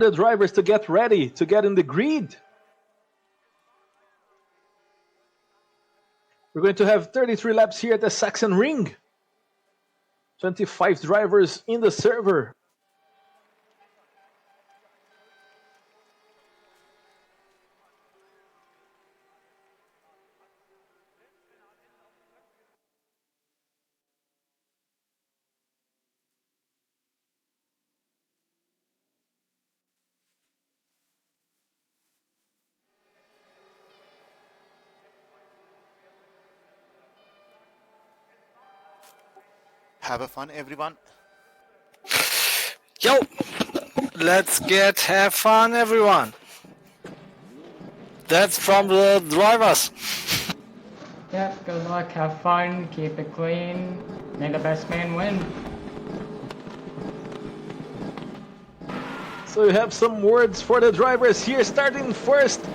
the drivers to get ready, to get in the grid. We're going to have 33 laps here at the SACHSENRING. 25 drivers in the server. Have a fun, everyone. Yo, let's have fun, everyone. That's from the drivers. Yeah, good luck, have fun, keep it clean, may the best man win. So you have some words for the drivers here. Starting first,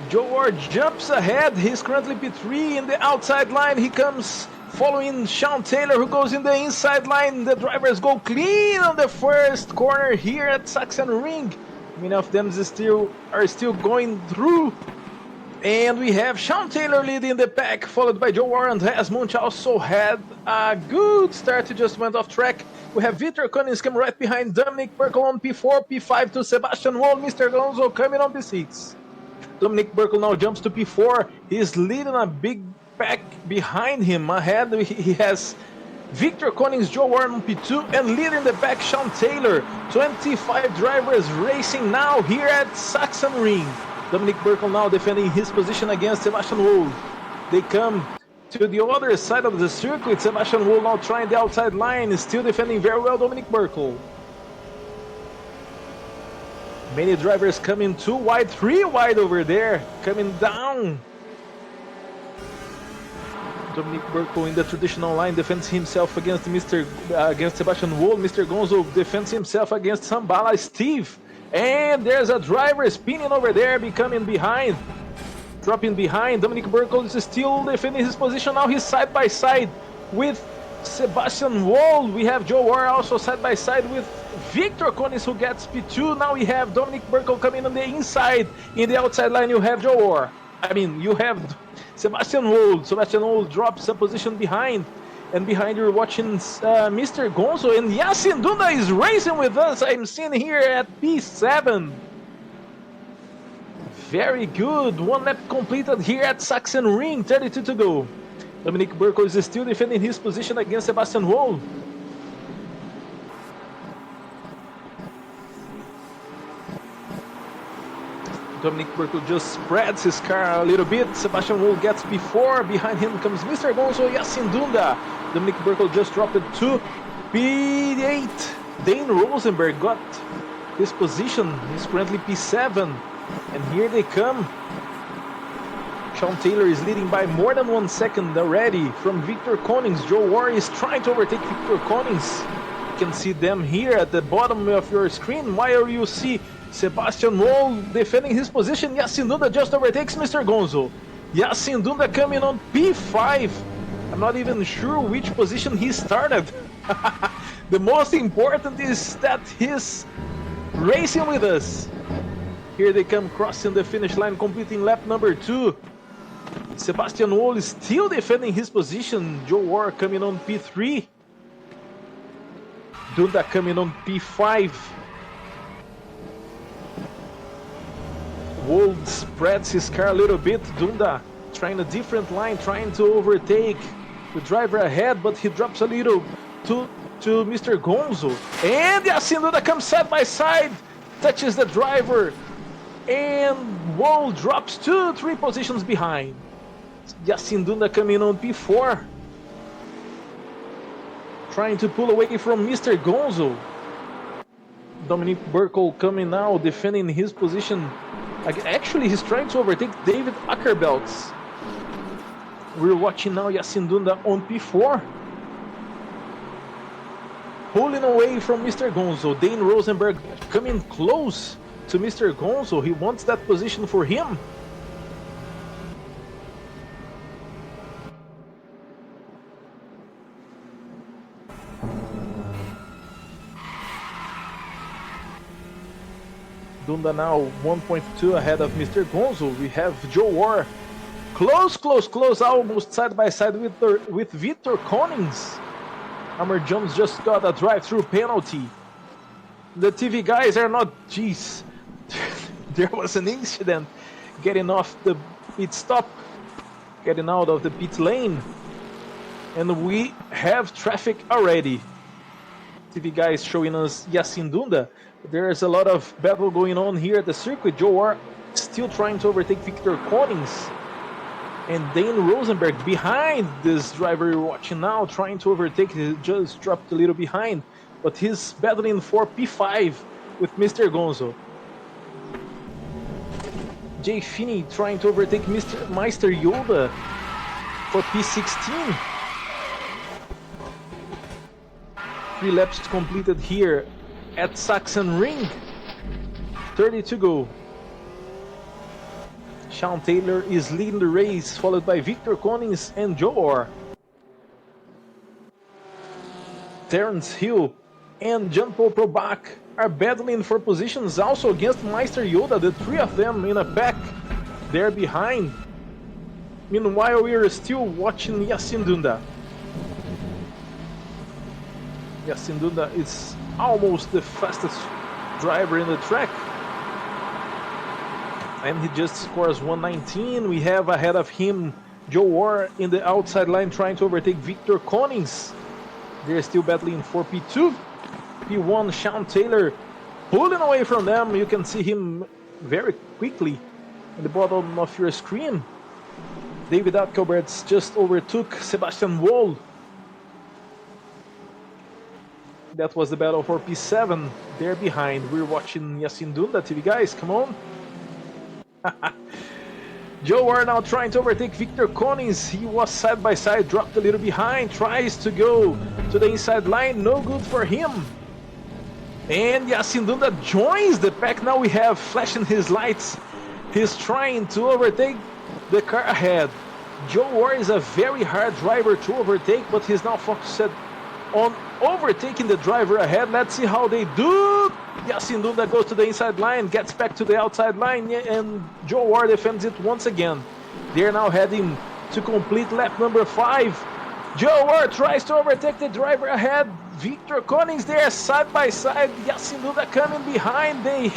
Joe Ward jumps ahead. He's currently P3 in the outside line. He comes following Sean Taylor, who goes in the inside line. The drivers go clean on the first corner here at SACHSENRING. Many of them are still going through. And we have Sean Taylor leading the pack, followed by Joe Warren. Andreas Munch also had a good start, he just went off track. We have Victor Collins coming right behind Dominic Burkle on P4, P5 to Sebastian Wall, Mr. Gonzo coming on P6. Dominic Burkle now jumps to P4. He's leading a big pack behind him. Ahead he has Victor Collins, Joe Warren on P2, and leading the back Sean Taylor. 25 drivers racing now here at SACHSENRING. Dominic Burkle now defending his position against Sebastian Wohl. They come to the other side of the circuit. Sebastian Wohl now trying the outside line, still defending very well Dominic Burkle. Many drivers coming 2 wide, 3 wide over there, coming down. Dominic Burkle in the traditional line defends himself against against Sebastian Wohl. Mr. Gonzo defends himself against Sambala Steve. And there's a driver spinning over there, becoming behind. Dropping behind. Dominic Burkle is still defending his position. Now he's side by side with Sebastian Wohl. We have Joe Warren also side by side with Victor Collins, who gets P2. Now we have Dominic Burkle coming on the inside. In the outside line you have Joe Warren. You have Sebastian Wohl. Sebastian Wohl drops a position behind. And behind you're watching Mr. Gonzo, and Yassin Dunda is racing with us. I'm seeing here at P7. Very good. 1 lap completed here at SACHSENRING. 32 to go. Dominic Burkle is still defending his position against Sebastian Wohl. Dominic Burkle just spreads his car a little bit. Sebastian Wohl gets P4. Behind him comes Mr. Gonzo, Yassin Dunda. Dominic Burkle just dropped it to P8. Dane Rosenberg got his position. He's currently P7. And here they come. Sean Taylor is leading by more than 1 second already from Victor Collins. Joe Warren is trying to overtake Victor Collins. You can see them here at the bottom of your screen. While you see Sebastian Wohl defending his position, Yassin Dunda just overtakes Mr. Gonzo. Yassin Dunda coming on P5. I'm not even sure which position he started. The most important is that he's racing with us. Here they come crossing the finish line, completing lap number 2. Sebastian Wohl is still defending his position. Joe Warren coming on P3. Dunda coming on P5. Wohl spreads his car a little bit. Dunda trying a different line, trying to overtake the driver ahead, but he drops a little to Mr. Gonzo. And Yassin Dunda comes side by side, touches the driver, and Wohl drops 2-3 positions behind. Yassin Dunda coming on P4, trying to pull away from Mr. Gonzo. Dominic Burkle coming now, defending his position. Actually, he's trying to overtake David Ackerbelts. We're watching now Yassin Dunda on P4. Pulling away from Mr. Gonzo. Dane Rosenberg coming close to Mr. Gonzo. He wants that position for him. Dunda now 1.2 ahead of Mr. Gonzo. We have Joe War close, almost side by side with Victor Konings. Hammer Jones just got a drive-through penalty. The TV guys are not. Jeez, there was an incident getting off the pit stop, getting out of the pit lane, and we have traffic already. TV guys showing us Yacine Dunda. There's a lot of battle going on here at the circuit. Joe War still trying to overtake Victor Konings. And Dane Rosenberg behind this driver you're watching now, trying to overtake. He just dropped a little behind, but he's battling for P5 with Mr. Gonzo. Jay Finney trying to overtake Mr. Meister Yoda for P16. 3 laps completed here at Sachsenring. 30 to go. Sean Taylor is leading the race, followed by Victor Konings and Joe Orr. Terence Hill and Jan-Paul Probach are battling for positions also against Meister Yoda, the 3 of them in a pack. They're behind. Meanwhile, we are still watching Yacine Dunda. Yacine Dunda is almost the fastest driver in the track. And he just scores 119. We have ahead of him Joe War in the outside line trying to overtake Victor Konings. They're still battling for P2. P1, Sean Taylor pulling away from them. You can see him very quickly in the bottom of your screen. David Atkelberts just overtook Sebastian Wall. That was the battle for P7. They're behind. We're watching Yacine Dunda. TV guys, come on. Joe War now trying to overtake Victor Konings. He was side by side, dropped a little behind, tries to go to the inside line, no good for him. And Yacine Dunda joins the pack. Now we have flashing his lights. He's trying to overtake the car ahead. Joe War is a very hard driver to overtake, but he's now focused on overtaking the driver ahead. Let's see how they do. Yacine Dunda goes to the inside line, gets back to the outside line, and Joe War defends it once again. They're now heading to complete lap number 5. Joe War tries to overtake the driver ahead. Victor Konings there side by side. Yacine Dunda coming behind. They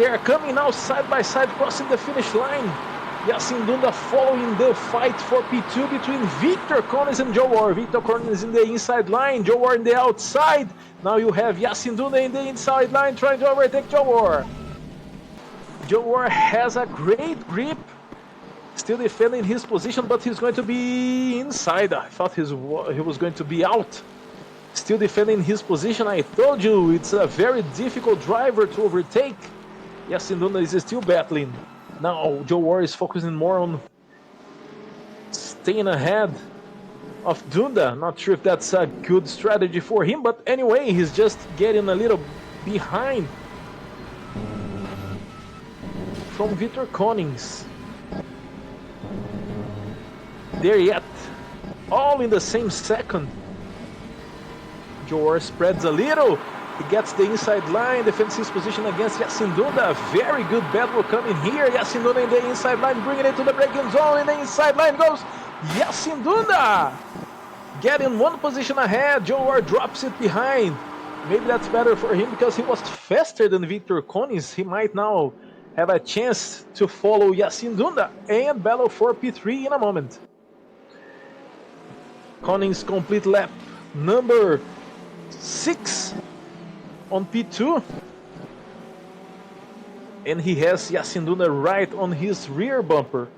are coming now side by side, crossing the finish line. Yacine Dunda following the fight for P2 between Victor Konings and Joe War. Victor Konings in the inside line, Joe War in the outside. Now you have Yacine Dunda in the inside line trying to overtake Joe War. Joe War has a great grip, still defending his position, but he's going to be inside. I thought he was going to be out. Still defending his position. I told you, it's a very difficult driver to overtake. Yacine Dunda is still battling. Now Joe War is focusing more on staying ahead of Dunda. Not sure if that's a good strategy for him, but anyway, he's just getting a little behind from Victor Konings. There yet, all in the same second. Joe War spreads a little. He gets the inside line, defends his position against Yacine Dunda. Very good battle coming here. Yacine Dunda in the inside line, bringing it to the braking zone. In the inside line goes Yacine Dunda. Getting one position ahead. Joe War drops it behind. Maybe that's better for him because he was faster than Victor Konings. He might now have a chance to follow Yacine Dunda and battle for P3 in a moment. Konings complete lap number 6 on P2, and he has Yacine Dunda right on his rear bumper.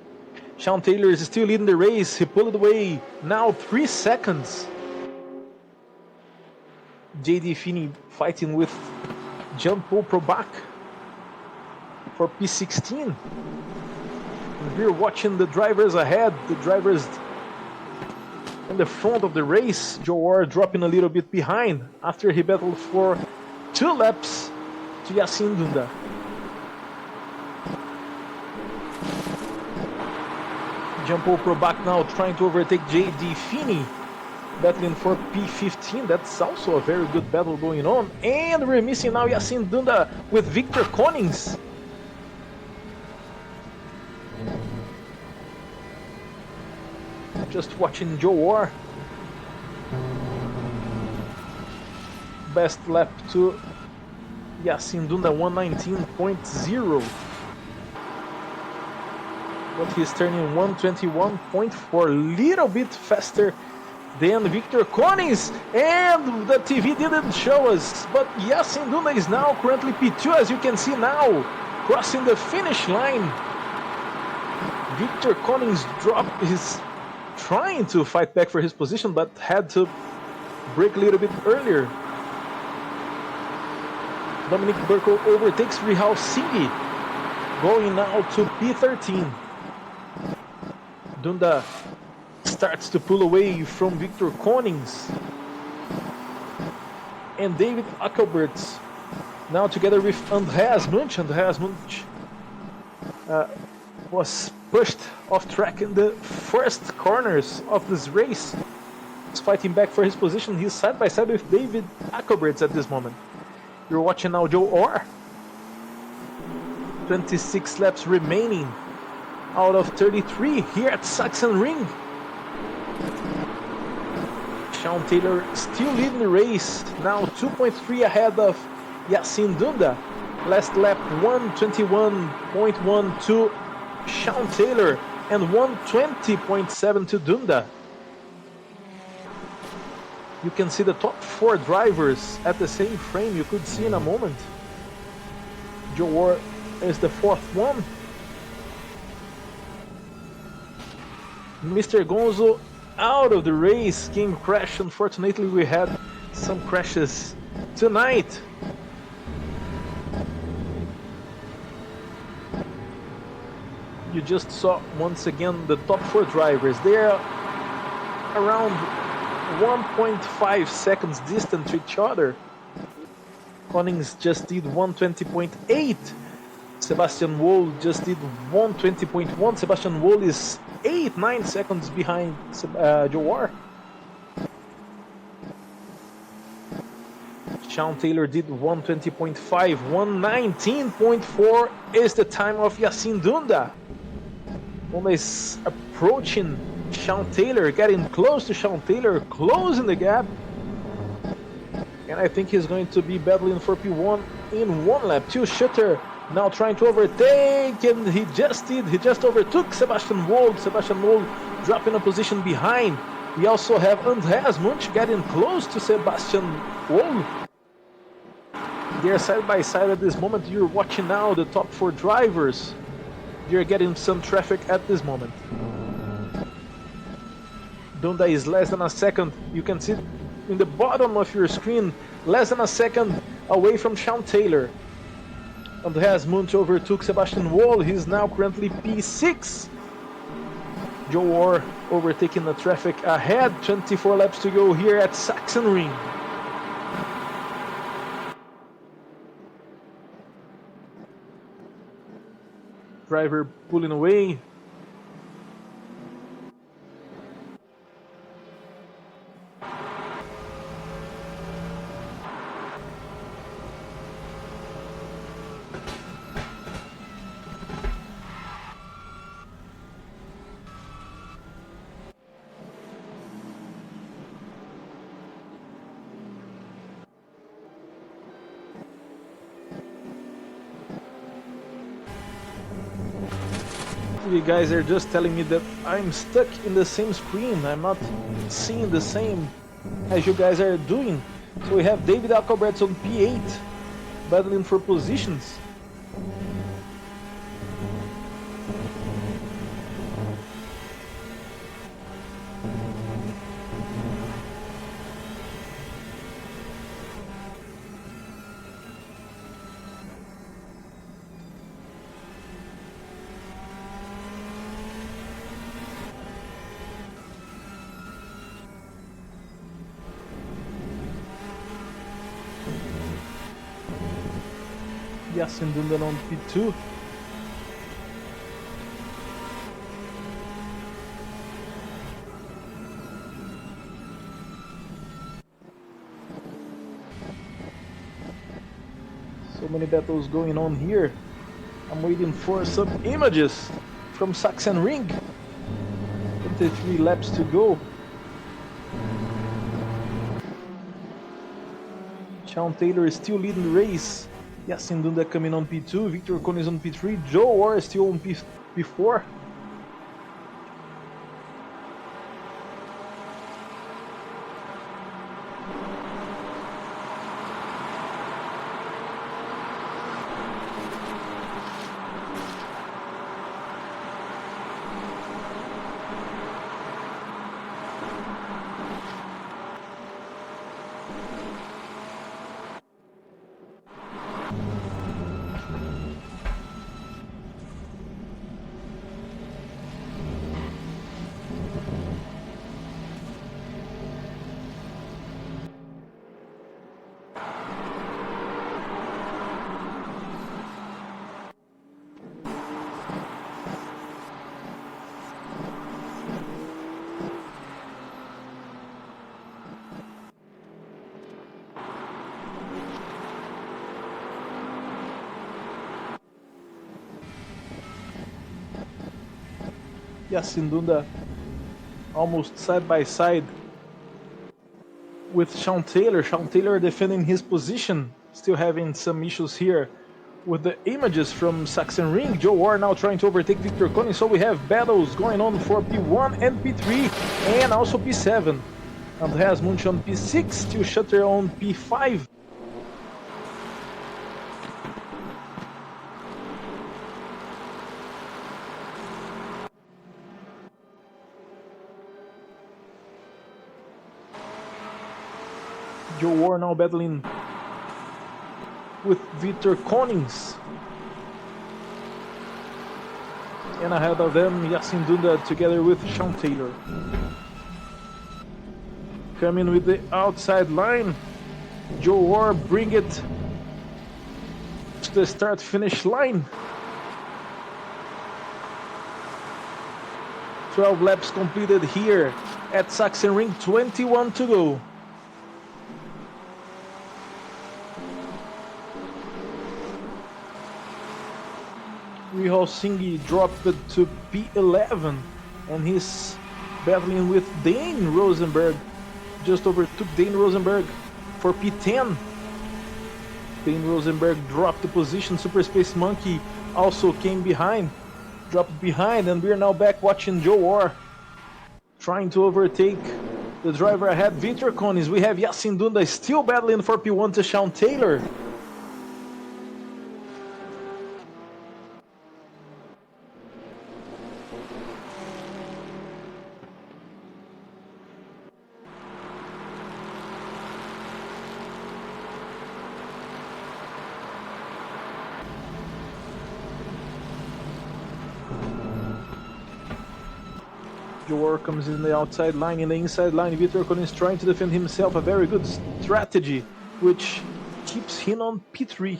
Sean Taylor is still leading the race. He pulled away now 3 seconds. JD Finney fighting with Jan-Paul Probach for P16. And we're watching the drivers ahead, the drivers in the front of the race. Joe War dropping a little bit behind after he battled for 2 laps to Yacine Dunda. Jan-Paul Probach now trying to overtake JD Finney. battling for P15. That's also a very good battle going on. And we're missing now Yacine Dunda with Victor Konings. Just watching Joe War. Best lap to Yacine Dunda, 119.0. But he's turning 121.4, little bit faster than Victor Konings. And the TV didn't show us, but Yacine Dunda is now currently P2, as you can see now, crossing the finish line. Victor Konings dropped his, trying to fight back for his position, but had to brake a little bit earlier. Dominic Burko overtakes Rihal Singhi, going now to P13. Dunda starts to pull away from Victor Konings. And David Ackelberts now together with Andreas Munch. Andreas Munch was pushed off track in the first corners of this race. He's fighting back for his position. He's side by side with David Ackelberts at this moment. You're watching now Joe Orr. 26 laps remaining out of 33 here at SACHSENRING. Sean Taylor still leading the race, now 2.3 ahead of Yacine Dunda. Last lap 121.1 to Sean Taylor and 120.7 to Dunda. You can see the top 4 drivers at the same frame. You could see in a moment. Joe War is the 4th one. Mr. Gonzo out of the race. King crash. Unfortunately, we had some crashes tonight. You just saw once again the top 4 drivers. They are around 1.5 seconds distant to each other. Konings just did 120.8. Sebastian Wohl just did 120.1. Sebastian Wohl is 9 seconds behind Joe War. Sean Taylor did 120.5. 119.4 is the time of Yacine Dunda. Dunda is approaching Sean Taylor, getting close to Sean Taylor, closing the gap. And I think he's going to be battling for P1 in one lap. Till Schutter now trying to overtake, and he just overtook Sebastian Wohl. Sebastian Wohl dropping a position behind. We also have Andreas Munch getting close to Sebastian Wohl. They're side by side at this moment. You're watching now the top 4 drivers. You're getting some traffic at this moment. Dunda is less than a second. You can see in the bottom of your screen, less than a second away from Sean Taylor. Andreas Munch overtook Sebastian Wohl. He's now currently P6. Joe War overtaking the traffic ahead. 24 laps to go here at SACHSENRING. Driver pulling away. You guys are just telling me that I'm stuck in the same screen. I'm not seeing the same as you guys are doing. So we have David Alcoberts on P8 battling for positions. Yacine Dunda on P2. many battles going on here. I'm waiting for some images from SACHSENRING. 23 laps to go. Sean Taylor is still leading the race. Yasin Dunda coming on P2. Victor Kone is on P3. Joe Orr is still on P4. Yasin Dunda almost side by side with Sean Taylor. Sean Taylor defending his position, still having some issues here with the images from SACHSENRING. Joe Orr now trying to overtake Victor Kone, so we have battles going on for P1 and P3 and also P7. Andreas Munch on P6, still Shutter on P5. Joe Orr now battling with Victor Konings. And ahead of them, Yasin Dunda together with Sean Taylor. Coming with the outside line, Joe Orr bring it to the start-finish line. 12 laps completed here at SACHSENRING, 21 to go. Rihal Singhi dropped it to P11 and he's battling with Dane Rosenberg. Just overtook Dane Rosenberg for P10. Dane Rosenberg dropped the position. Super Space Monkey also came behind, dropped behind, and we're now back watching Joe Orr trying to overtake the driver ahead, Victor Konis. We have Yasin Dunda still battling for P1 to Sean Taylor. Joe Orr comes in the outside line, in the inside line. Victor Kone is trying to defend himself. A very good strategy, which keeps him on P3.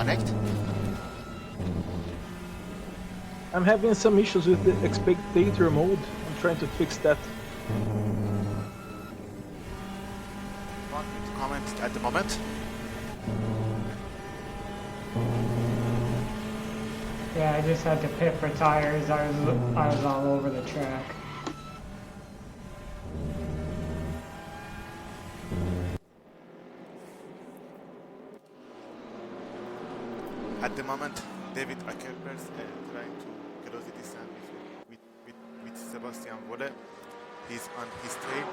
connect? I'm having some issues with the spectator mode. I'm trying to fix that. Want me to comment at the moment? Yeah, I just had to pit for tires. I was all over the track. At the moment, David Ackerberg trying to close the distance with Sebastian Volle. He's on his tail.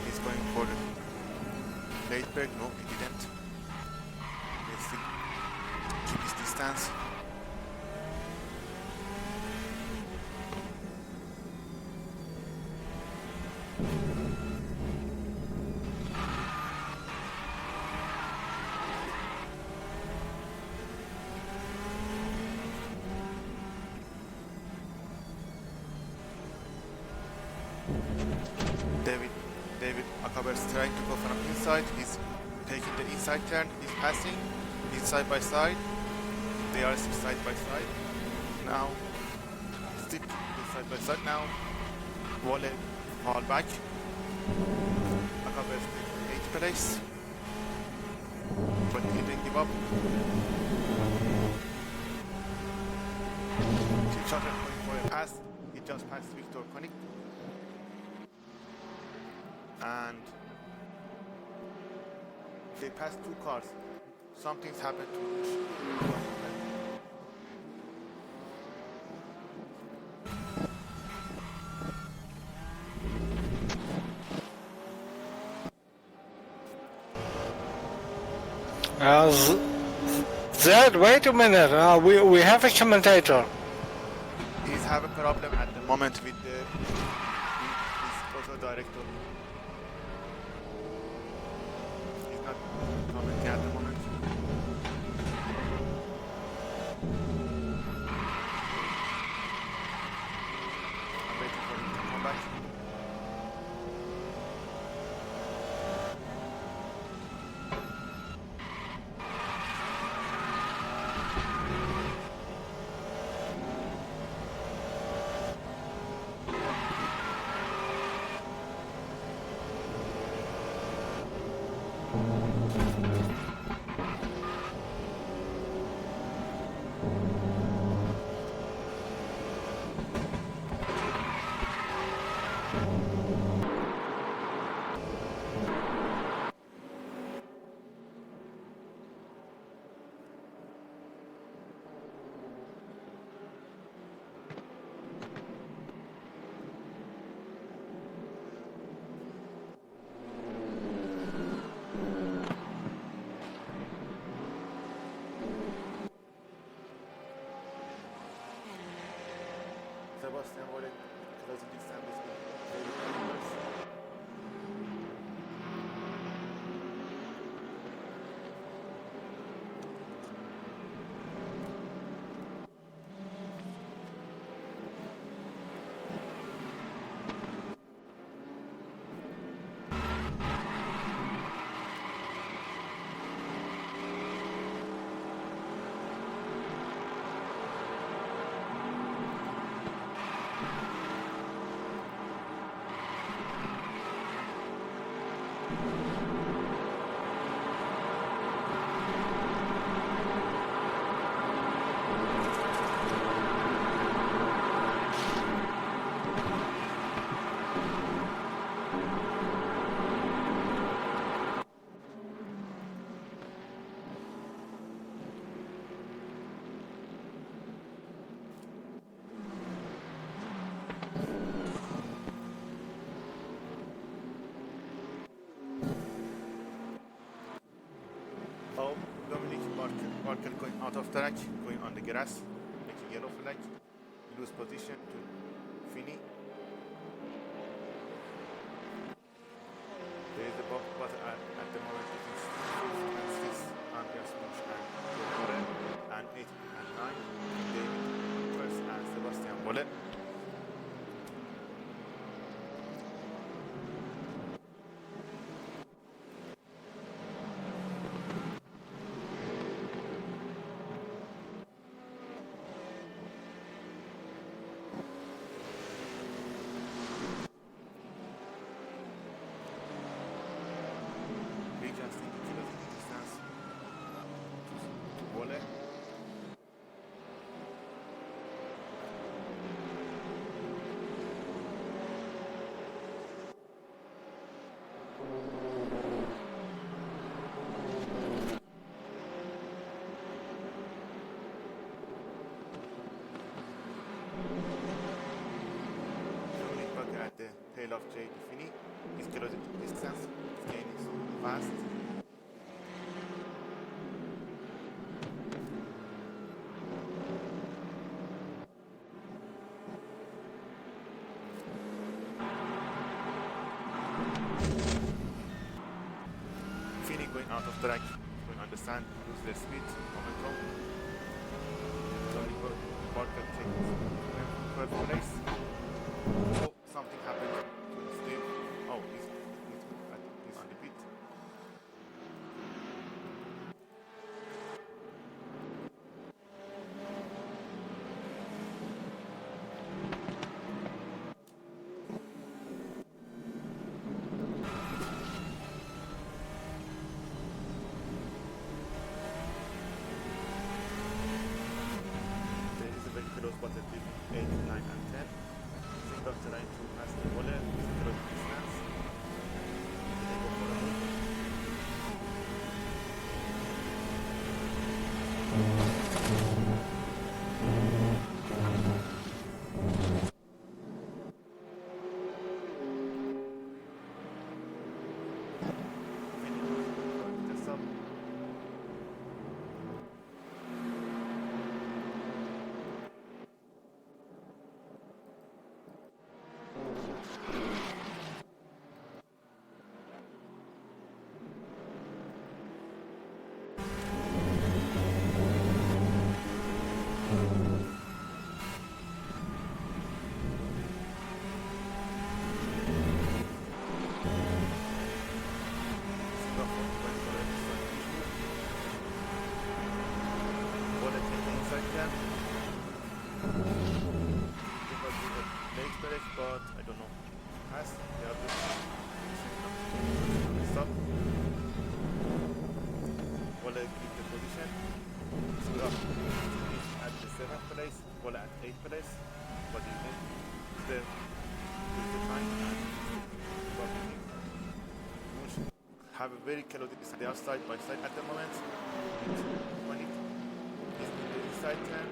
He's going for the Leitberg. No, he didn't. Let's still keep his distance. David Akaber's trying to go from inside. He's taking the inside turn. He's passing. He's side by side. They are side by side. Now, stick side by side now. Volley fall back. Akaber's taking 8th place. But he didn't give up. He started going for a pass. He just passed Victor Koenig. And they passed 2 cars. Something's happened to Zed, wait a minute. We have a commentator. He's having a problem at the moment with his auto director. He's not commenting at the moment. I'm waiting for him to come back. Sebastian Volley closing distance with David Ackerberg. Barker going out of track, going on the grass, making yellow flag, lose position to Fini. There is the but at the moment it is 5th and 6th, Andreas Munch and Joe and 8th and 9th, David First and Sebastian Volle. the tail of GT3. He's closing distance. His gain is fast. Fini going out of track, going on the sand, lose their speed, momentum. Tony Parker takes 12th place. Oh, something happened to Steve. Oh, he's on the pit. There is a very close battle between 8, 9 and 10. Single trying to pass the ball, close distance. They go for a move. Finish the sub. But I don't know. Pass. They have this. Stop. Walla keep the position. So up. At the 7th place. Walla at 8th place. But he moved the time and have a very chaotic. They are side by side at the moment. When it is the side turn.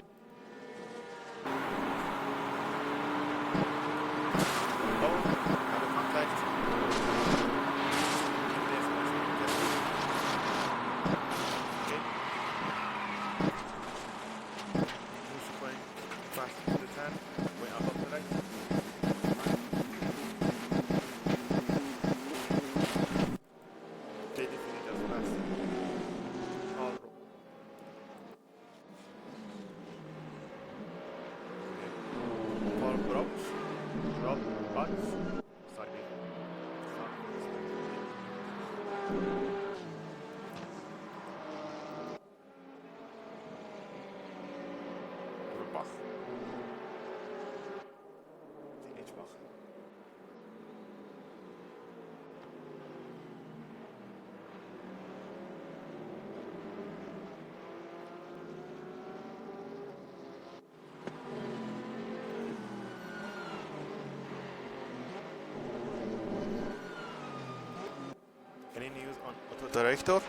Any news on Auto Director?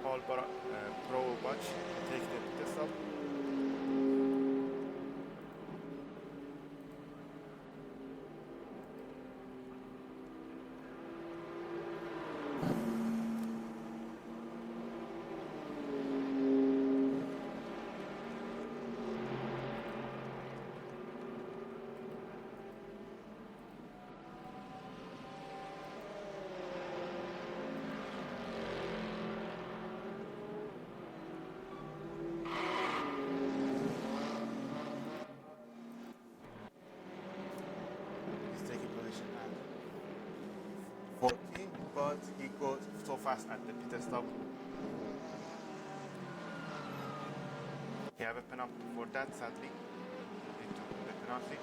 Paul Pro Batch, take the test up. But he goes so fast at the pit stop. He have a penalty for that, sadly. He took the penalty.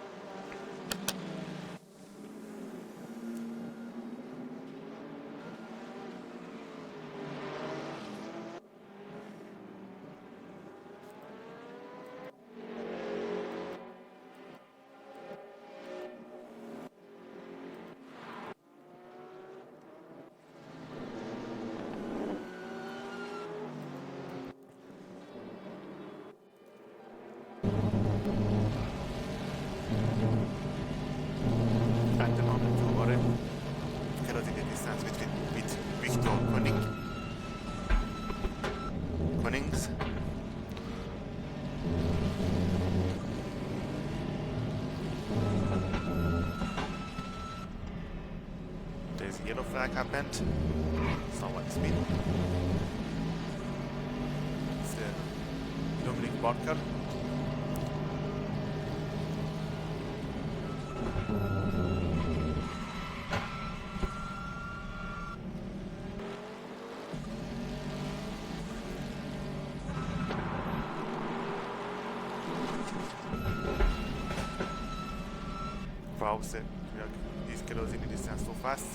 Cunnings. There's a yellow flag happened. Someone speed. It's the Dominic Barker. Wow, he's closing the distance so fast.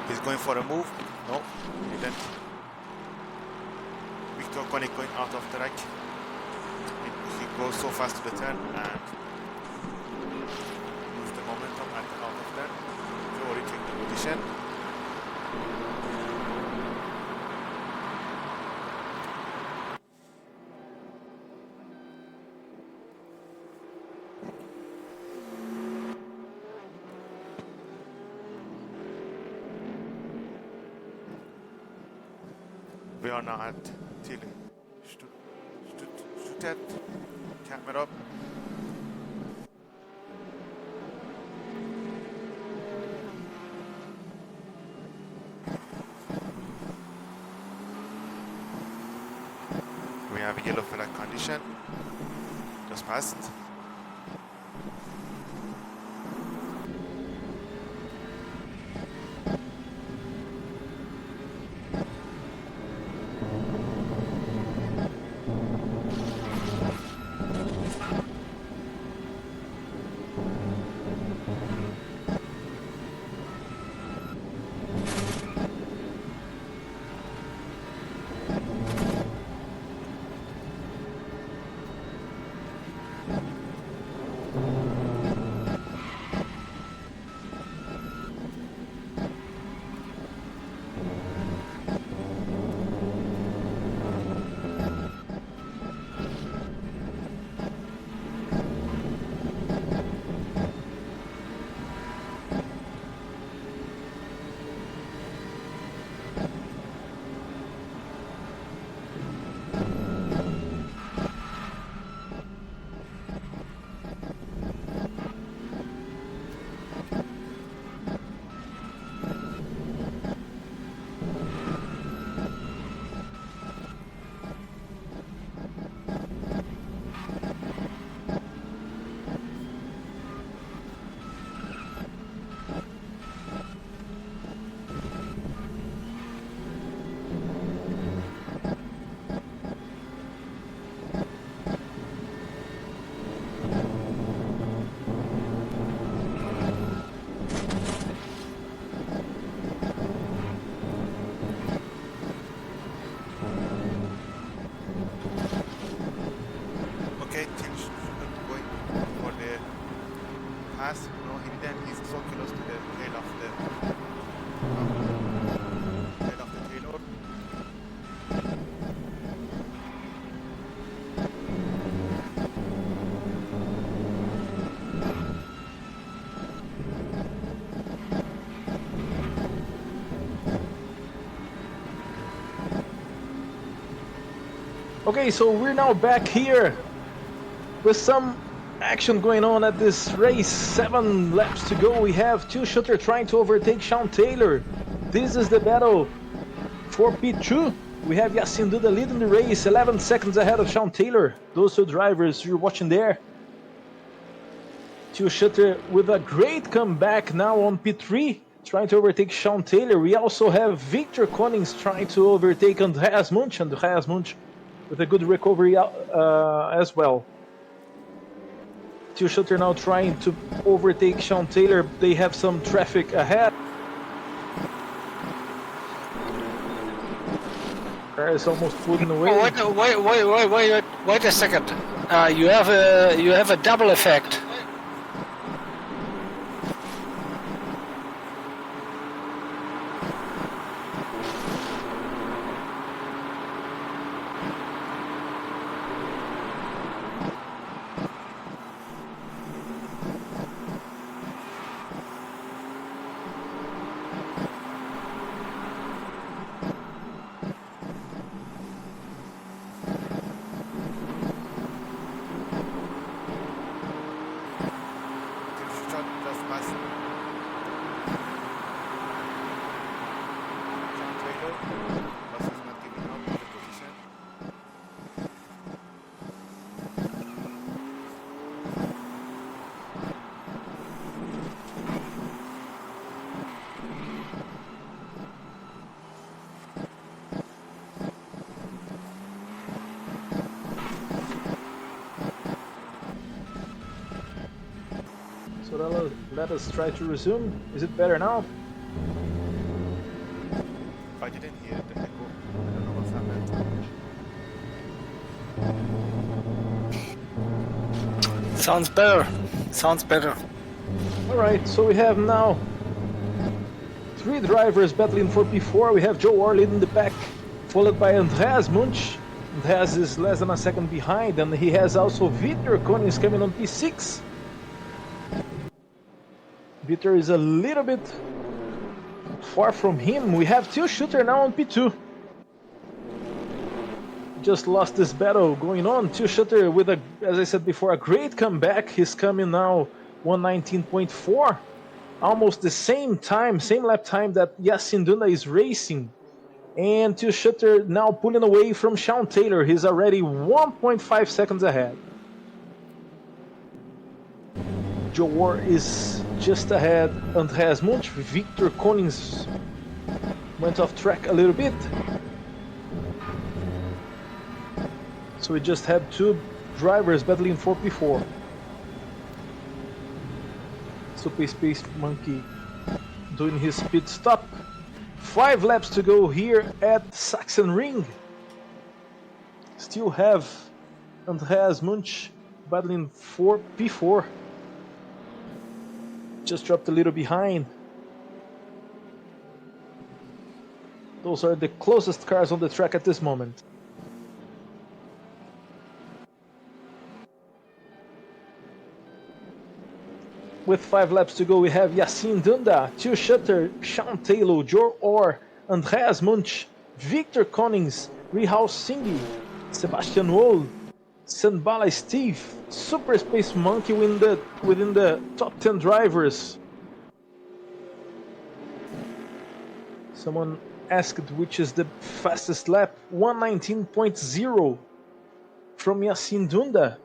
He's going for a move. No, he didn't. Victor Koenig going out of track. He goes so fast to the turn and lose the momentum at the out of turn. He already took the position. We are now at Tilly. Stuttgart. Camera. We have a yellow flag condition. Just passed. No, he didn't. He's so close to the tail of the tailor. Okay, so we're now back here with some action going on at this race. 7 laps to go. We have Two Shooter trying to overtake Sean Taylor. This is the battle for P2. We have Yassin Duda leading the race, 11 seconds ahead of Sean Taylor. Those two drivers you're watching there. Two Shooter with a great comeback now on P3, trying to overtake Sean Taylor. We also have Victor Konings trying to overtake Andreas Munch, and Andreas Munch with a good recovery as well. Two Shooter now trying to overtake Sean Taylor. They have some traffic ahead. Car is almost pulling away. Oh, wait a second. You have a double effect. So let us try to resume. Is it better now? I didn't hear the echo. I don't know what's happened. Sounds better. Sounds better. Alright, so we have now 3 drivers battling for P4. We have Joe War leading the pack, followed by Andreas Munch. Andreas is less than a second behind, and he has also Victor Konings coming on P6. Victor is a little bit far from him. We have Two Shooter now on P2. Just lost this battle going on. Two Shooter with a, as I said before, a great comeback. He's coming now 119.4. Almost the same time, same lap time that Yacine Dunda is racing. And Two Shooter now pulling away from Sean Taylor. He's already 1.5 seconds ahead. Joe War is just ahead. Andreas Munch. Victor Konings went off track a little bit. So we just had 2 drivers battling for P4. Super Space Monkey doing his pit stop. 5 laps to go here at SACHSENRING. Still have Andreas Munch battling for P4. Just dropped a little behind. Those are the closest cars on the track at this moment. With 5 laps to go, we have Yacine Dunda, Two Shooter, Sean Taylor, Joe Orr, Andreas Munch, Victor Konings, Raido Singhi, Sebastian Wohl, Sanbala Steve, Super Space Monkey within the top 10 drivers. Someone asked which is the fastest lap. 119.0 from Yacine Dunda.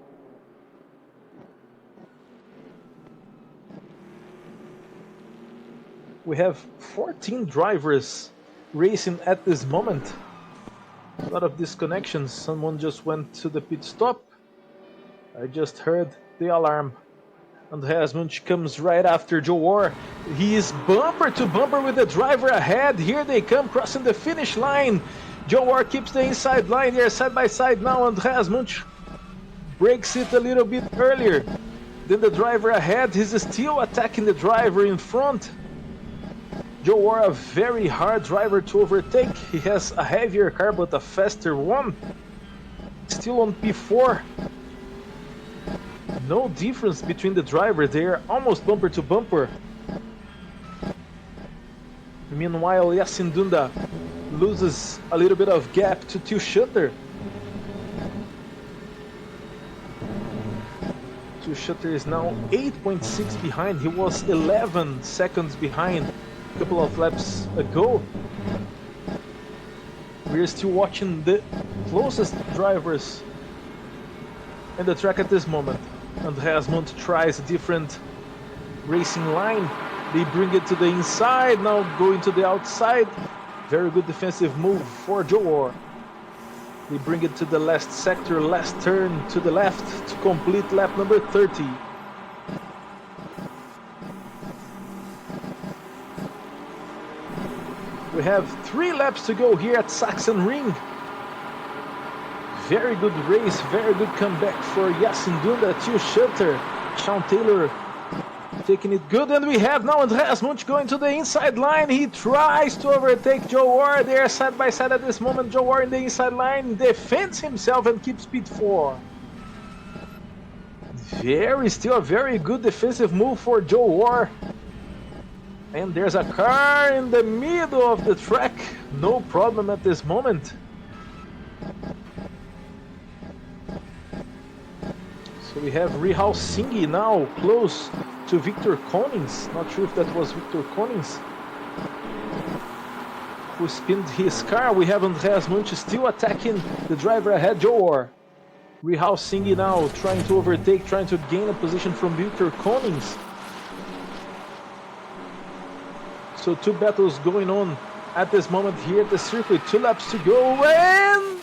We have 14 drivers racing at this moment. A lot of disconnections. Someone just went to the pit stop. I just heard the alarm. Andreas Munch comes right after Joe War. He is bumper to bumper with the driver ahead. Here they come crossing the finish line. Joe War keeps the inside line. They are side by side now. Andreas Munch breaks it a little bit earlier than the driver ahead. He's still attacking the driver in front. Joe War, a very hard driver to overtake. He has a heavier car but a faster one. Still on P4. No difference between the drivers. They are almost bumper to bumper. Meanwhile, Yacine Dunda loses a little bit of gap to Two Shooter. Two Shooter is now 8.6 behind. He was 11 seconds behind a couple of laps ago. We're still watching the closest drivers in the track at this moment. Andreas Munch tries a different racing line. They bring it to the inside, now going to the outside. Very good defensive move for Joe War. They bring it to the last sector, last turn to the left to complete lap number 30. We have 3 laps to go here at SACHSENRING. Very good race, very good comeback for Yacine Dunda, Two Shooter, Sean Taylor taking it good, and we have now Andreas Munch going to the inside line. He tries to overtake Joe War. They are side by side at this moment. Joe War in the inside line defends himself and keeps P4. Still a very good defensive move for Joe War. And there's a car in the middle of the track. No problem at this moment. So we have Raido Singhi now close to Victor Konings. Not sure if that was Victor Konings who spinned his car. We have Andreas Munch still attacking the driver ahead, Joe War. Raido Singhi now trying to overtake, trying to gain a position from Victor Konings. So 2 battles going on at this moment here at the circuit. 2 laps to go, and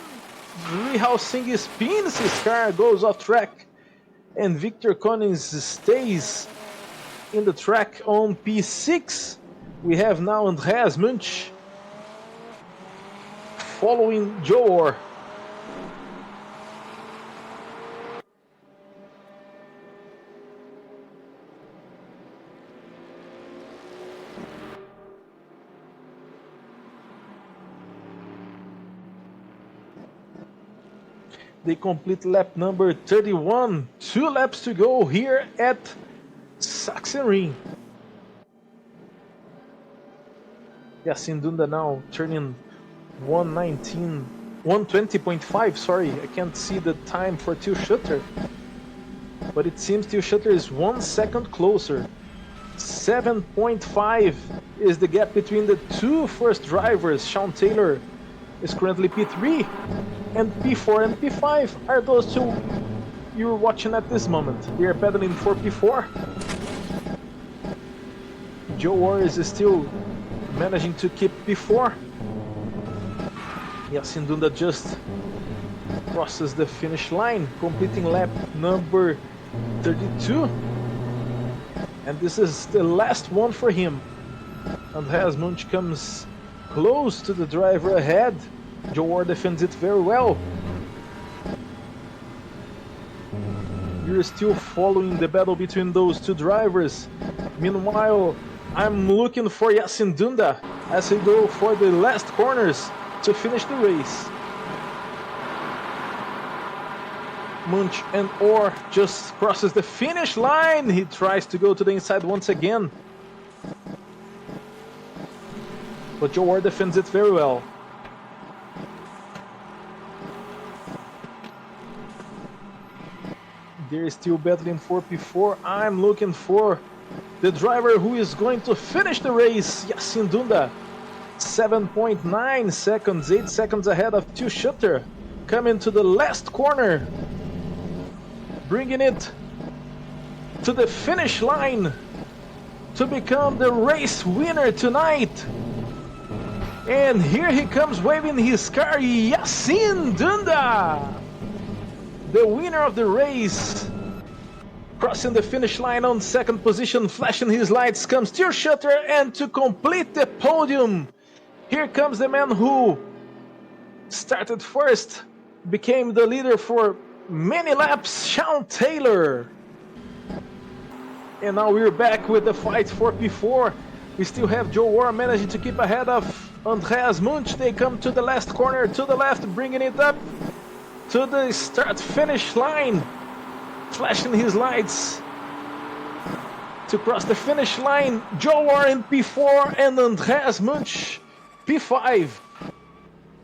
Raido Singhi spins his car, goes off track, and Victor Konings stays in the track on P6. We have now Andreas Munch following Joor. They complete lap number 31. 2 laps to go here at SACHSENRING. Yacine Dunda now turning 120.5, sorry, I can't see the time for Till Schutter. But it seems Till Schutter is 1 second closer. 7.5 is the gap between the two first drivers. Sean Taylor is currently P3, and P4 and P5 are those two you're watching at this moment. They are battling for P4. Joor is still managing to keep P4. Yacine Dunda just crosses the finish line, completing lap number 32. And this is the last one for him. Andreas Munch comes close to the driver ahead. Joor defends it very well. You're still following the battle between those two drivers. Meanwhile, I'm looking for Yacine Dunda as he go for the last corners to finish the race. Munch and Orr just crosses the finish line. He tries to go to the inside once again. But Joor defends it very well. They're still battling for P4. I'm looking for the driver who is going to finish the race, Yacine Dunda. 7.9 seconds, 8 seconds ahead of Till Schutter. Coming to the last corner. Bringing it to the finish line to become the race winner tonight. And here he comes waving his car, Yacine Dunda, the winner of the race. Crossing the finish line on second position, flashing his lights, comes Till Schutter, and to complete the podium, here comes the man who started first, became the leader for many laps, Sean Taylor. And now we're back with the fight for P4. We still have Joor managing to keep ahead of Andreas Munch. They come to the last corner, to the left, bringing it up to the start-finish line, flashing his lights to cross the finish line. Joor in P4 and Andreas Munch P5.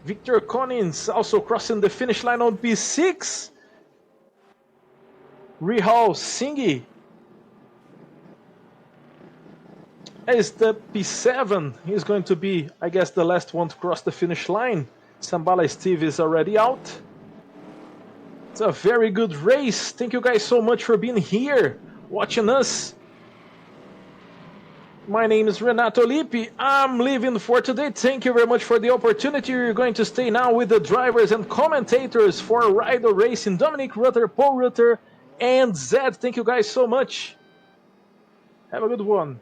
Victor Konins also crossing the finish line on P6. Rihal Singhi is the P7. He's going to be, I guess, the last one to cross the finish line. Sambala Steve is already out. It's a very good race. Thank you guys so much for being here, watching us. My name is Renato Lipi. I'm leaving for today. Thank you very much for the opportunity. You're going to stay now with the drivers and commentators for Raido Racing, Dominic Rutter, Paul Rutter, and Zed. Thank you guys so much. Have a good one.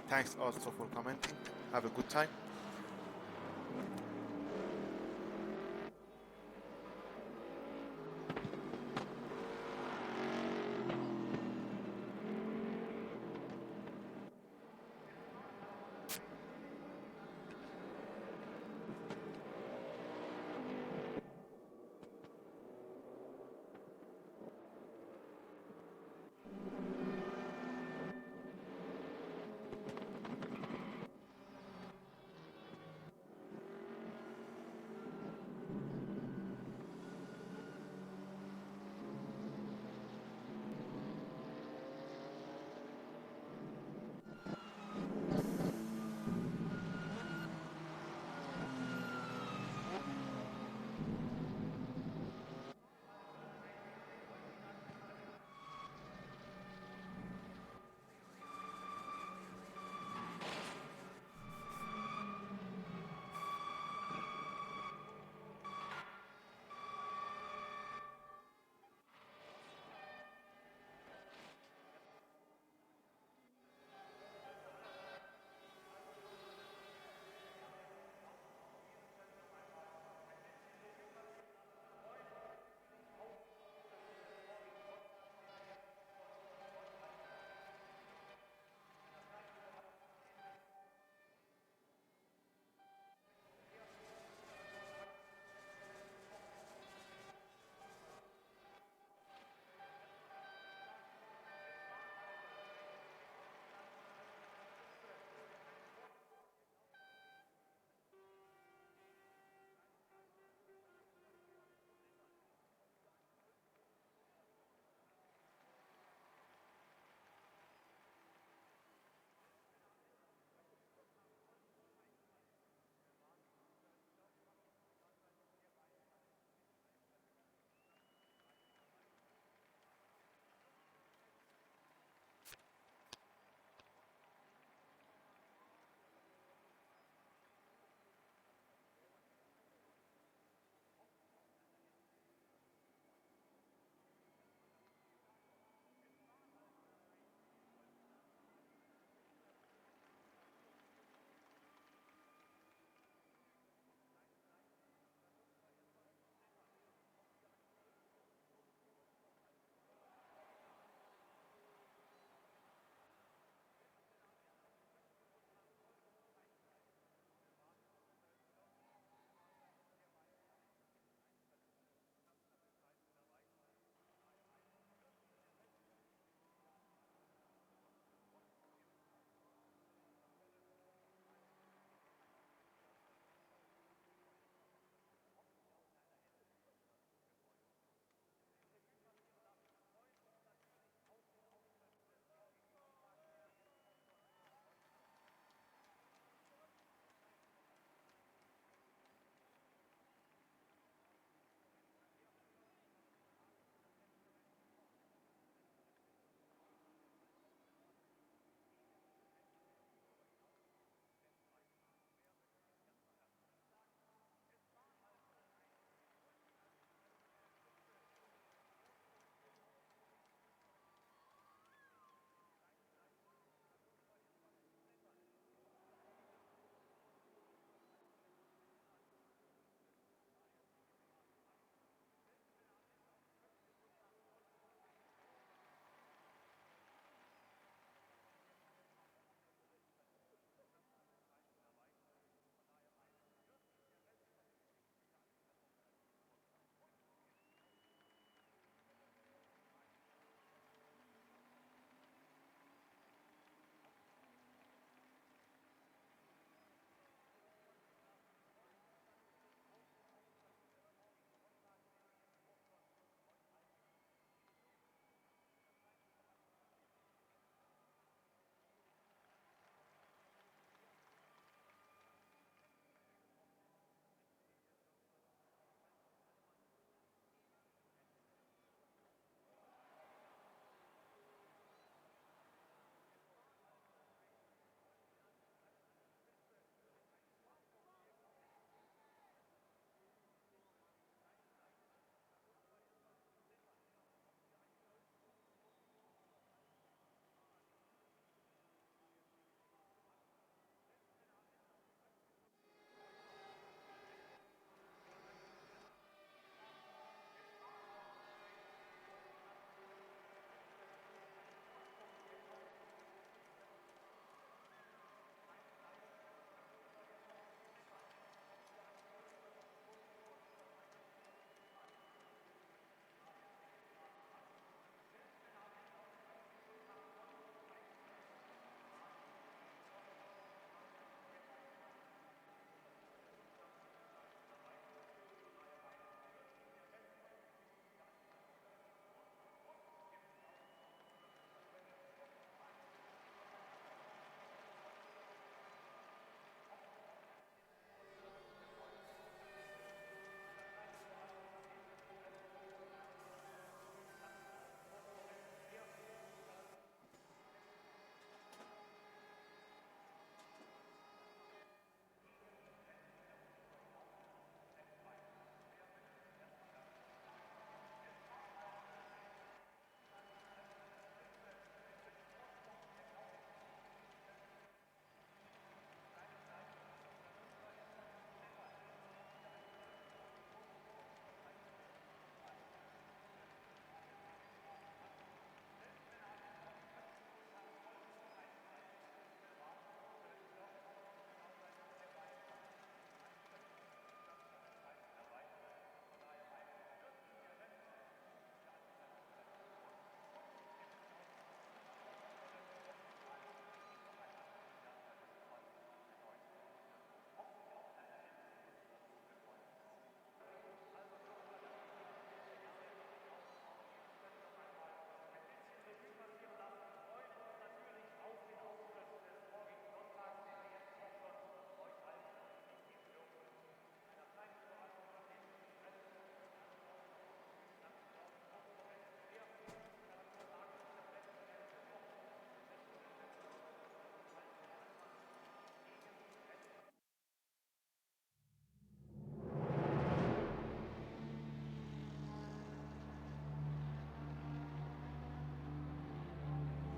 Thanks also for commenting. Have a good time.